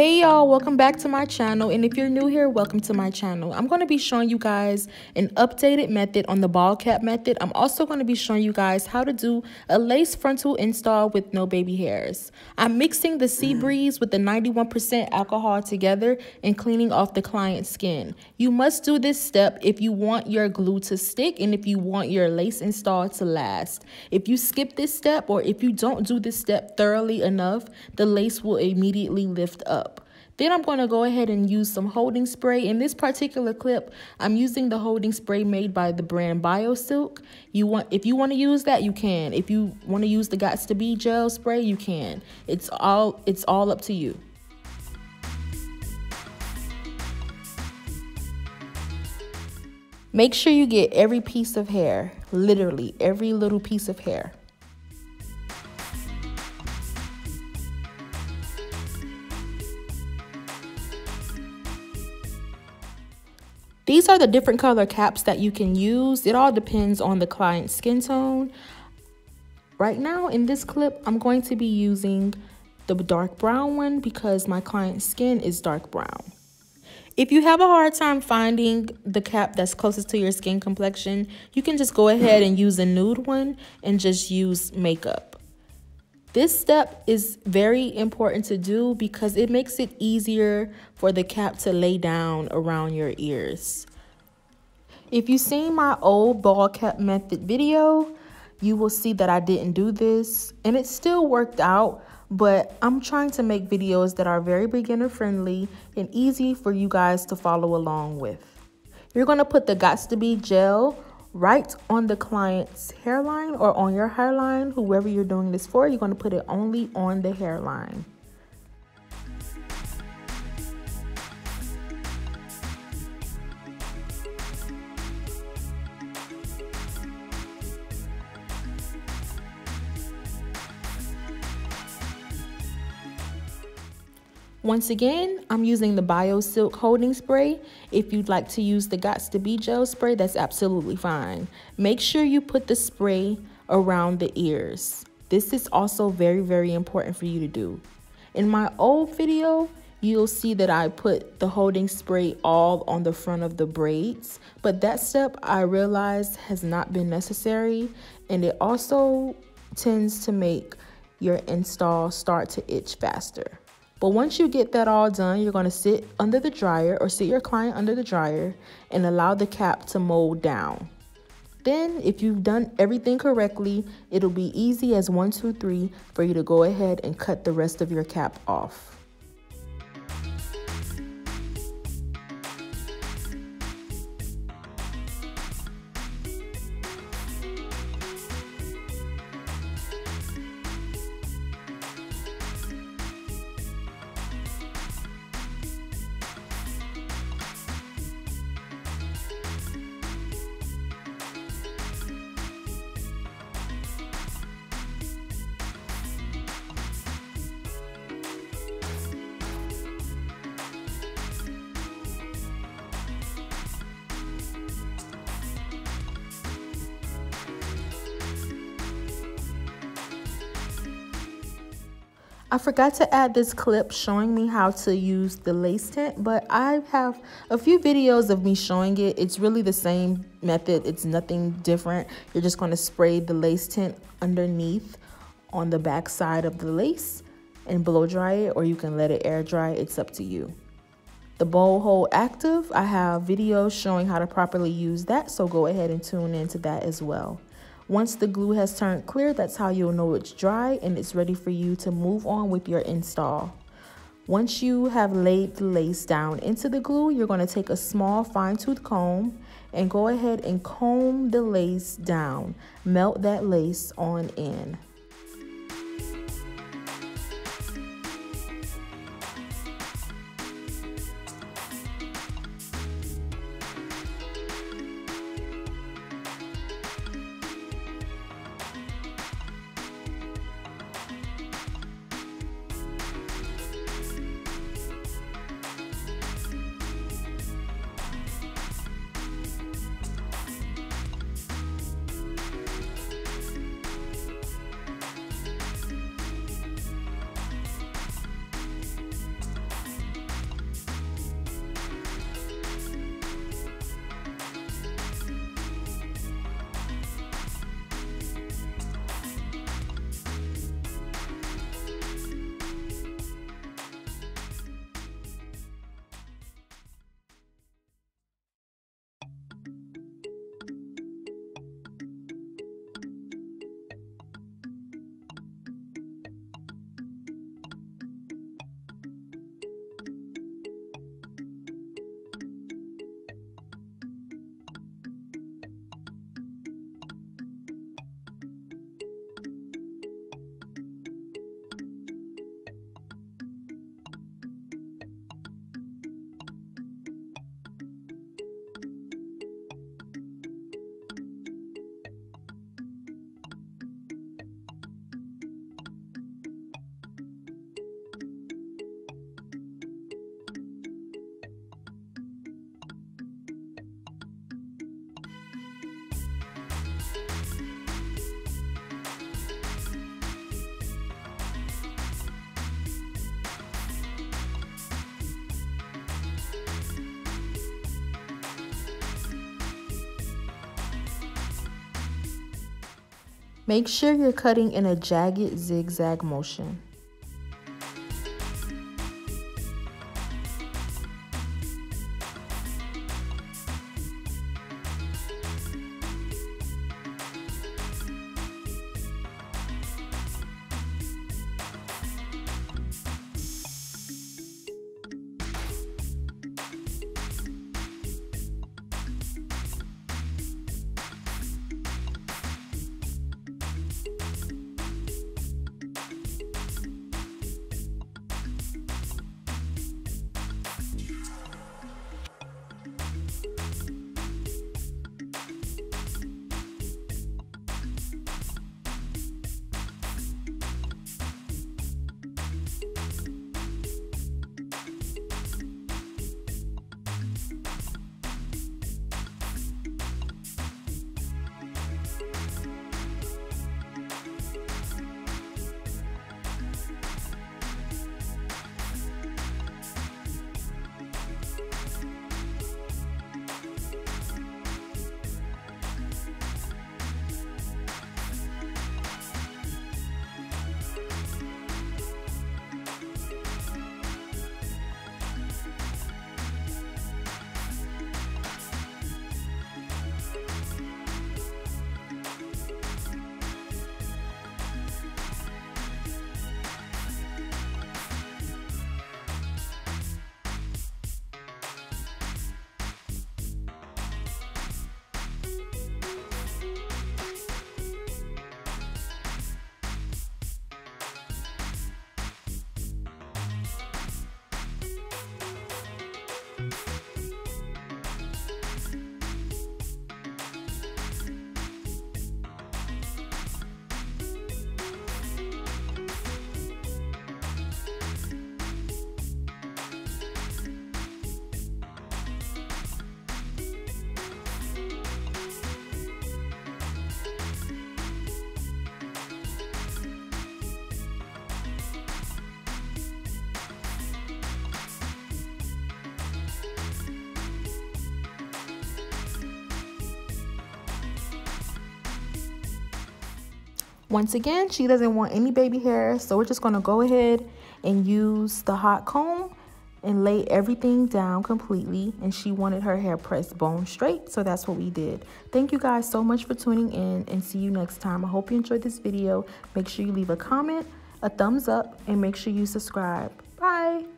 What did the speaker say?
Hey y'all, welcome back to my channel, and if you're new here, welcome to my channel. I'm going to be showing you guys an updated method on the ball cap method. I'm also going to be showing you guys how to do a lace frontal install with no baby hairs. I'm mixing the sea breeze with the 91% alcohol together and cleaning off the client's skin. You must do this step if you want your glue to stick and if you want your lace install to last. If you skip this step or if you don't do this step thoroughly enough, the lace will immediately lift up. Then I'm going to go ahead and use some holding spray. In this particular clip, I'm using the holding spray made by the brand BioSilk. If you want to use that, you can. If you want to use the Gots to Be gel spray, you can. It's all up to you. Make sure you get every piece of hair, literally every little piece of hair. These are the different color caps that you can use. It all depends on the client's skin tone. Right now in this clip, I'm going to be using the dark brown one because my client's skin is dark brown. If you have a hard time finding the cap that's closest to your skin complexion, you can just go ahead and use a nude one and just use makeup. This step is very important to do because it makes it easier for the cap to lay down around your ears. If you've seen my old ball cap method video, you will see that I didn't do this and it still worked out, but I'm trying to make videos that are very beginner friendly and easy for you guys to follow along with. You're going to put the Gots to Be gel right on the client's hairline or on your hairline, whoever you're doing this for. You're going to put it only on the hairline. Once again, I'm using the BioSilk holding spray. If you'd like to use the Gots to Be gel spray, that's absolutely fine. Make sure you put the spray around the ears. This is also very, very important for you to do. In my old video, you'll see that I put the holding spray all on the front of the braids, but that step I realized has not been necessary, and it also tends to make your install start to itch faster. But once you get that all done, you're going to sit under the dryer or sit your client under the dryer and allow the cap to mold down. Then if you've done everything correctly, it'll be easy as 1, 2, 3 for you to go ahead and cut the rest of your cap off. I forgot to add this clip showing me how to use the lace tint, but I have a few videos of me showing it. It's really the same method. It's nothing different. You're just going to spray the lace tint underneath on the back side of the lace and blow dry it, or you can let it air dry. It's up to you. The bowl hold active, I have videos showing how to properly use that, so go ahead and tune into that as well. Once the glue has turned clear, that's how you'll know it's dry and it's ready for you to move on with your install. Once you have laid the lace down into the glue, you're going to take a small fine-tooth comb and go ahead and comb the lace down. Melt that lace on in. Make sure you're cutting in a jagged zigzag motion. Once again, she doesn't want any baby hair, so we're just going to go ahead and use the hot comb and lay everything down completely. And she wanted her hair pressed bone straight, so that's what we did. Thank you guys so much for tuning in, and see you next time. I hope you enjoyed this video. Make sure you leave a comment, a thumbs up, and make sure you subscribe. Bye.